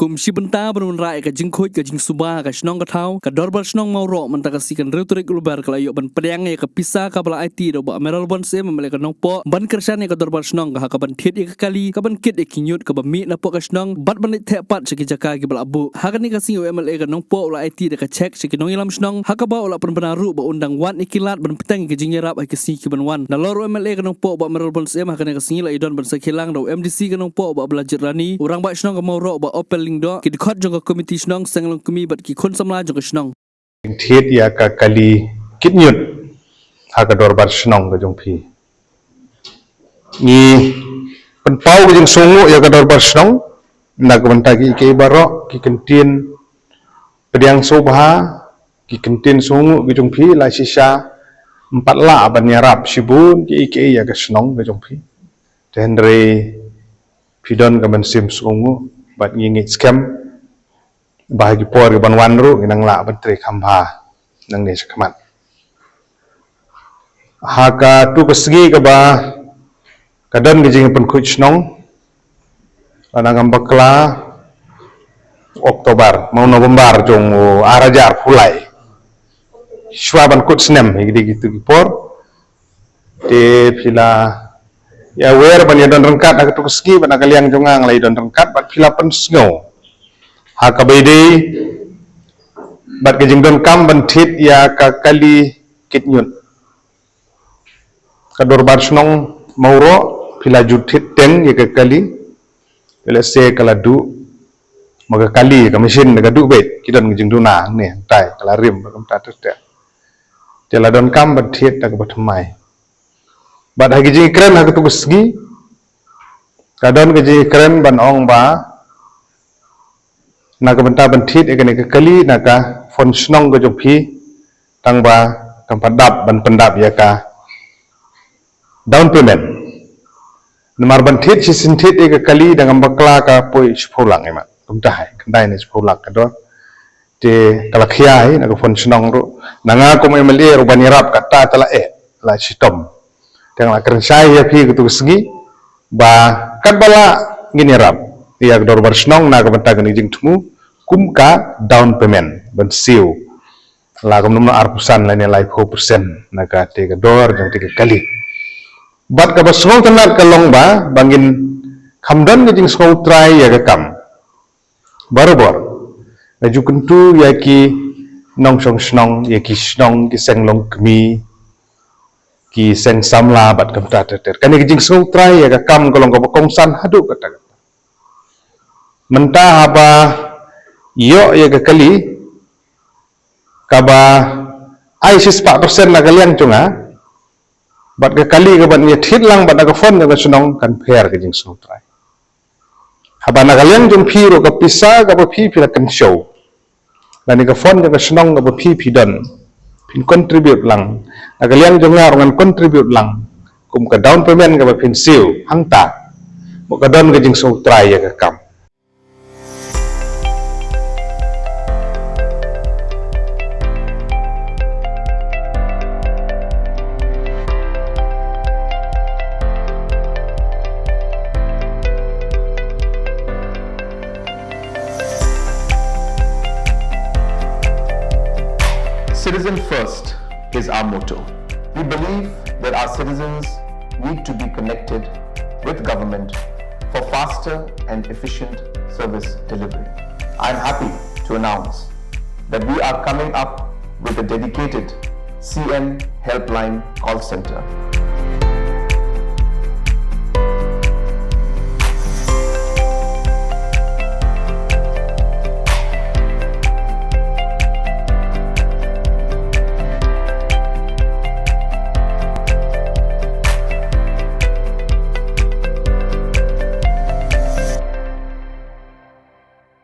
กุมชิบันตาบรรายกับจิงคุยกับจิงสุบากับชนองกระเท้ากับดอร์บัลชนองเมาโรมันตะกสิกันเรื่องตัวเล็กรูเบอร์กับอายุบันเปรียงกับพิซซ่ากับไอทีเราบอกเมรัลบอนเซมันเลยกับน้องปอบันกระชันกับดอร์บัลชนองกับบันเทียดอีกกาลีกับบันคิดอีกขิญยุดกับบันมีนับปอกับชนองบัดบันเทปัดสกิจการกับอาบุหากันนี่กับสิ่งเอเมลกับน้องปอไอทีกับเช็คสกิน้องยิลามชนองหากบ่าวเป็นบรรดารูบอุนดังวันอีกิลาดบันพิตังกับจิงยารับไอกับสิ่งกับบันวันนั่นลอร์เอเมลกับน้องปอบอกเมรัลบอนเซหากันนี่กับสิ่งละอีดอนบันสกิลังเราMDCกับน้องปอบอกบลาจิรานีorang baik senang ke mau rok ba open link do ki dekat jong komiti senang sang long kumi bat ki kon samla jong senang thiet ya ka kali kit nyut ha ka dor bar senang ka jong phi ni pen pau ka jong songu ya ka dor bar senang na ka banta ki ke baro ki kentin pediang sobha ki kentin songu ki jong phi la sisa empat la ban nyarap sibun ki ke ya ka senang ka jong phi tenre pidon kaman sim sungu bat ngingit scam bahagi por ban wanru inang la bantre khamba nang ne sakmat haka tu kesgi ka ba kadan gijing pen kuchnong anang bakla Oktober mau November jong arajar fulai shwaban kutsnem higdi gitu por te pila ya wer ban yadon rengkat ak tu ski ban akaliang jongang lai don rengkat bat pila pen sngo ha ka bede bat ke jingdon kam ban thit ya ka kali kitnyun ka dor bar snong mauro pila juthit teng ya ka kali pila se kala du maga kali ka mesin ga du bet kidon jingduna ne tai kala rim kam ta tet tela don kam ban thit tak bathmai bat hagi jing keren hagi tu segi kadon ke jing keren ban ong ba naga benta bentit ekane ke kali naga fon snong ke jopi tang ba kam padap ban pendap ya ka down payment namar bentit si sintit ke kali dengan bakla ka poi sepulang emak kendai ni sepulang kadon te kalakhia naga fon snong ro nanga ko emeli ro banirap kata tala la sitom tengah kerjai ya pi gitu segi ba kan bala gini rap ya dor bar snong na ka banta gani jing tumu kum ka down payment ban siu la kom nomor arpusan la nilai 4% na ka te ka dor jang te kali bat ka basong tanat ka long ba bangin khamdan ge jing song try ya ka kam barobor aju kuntu ya ki nong song snong ya ki snong ki seng long kmi ki seng samla bat kam ta ter kan ki jing song try ya ka kam kolong ka kongsan hadu kata menta haba yo ya ka kali kaba ai 4% na kalian chunga bat ka kali ka bat ni thit lang bat ka phone ka sunong kan pher ka jing song try haba na kalian jung phi ro ka pisa ka ba phi phi kan show lani ka phone ka sunong ka ba phi don pin contribute lang agaliang jongar ngan contribute lang kum ka down payment ka pin siu hangta mo ka don ka jing so try ya ka kam Citizen first is our motto. We believe that our citizens need to be connected with government for faster and efficient service delivery. I am happy to announce that we are coming up with a dedicated CM helpline call center.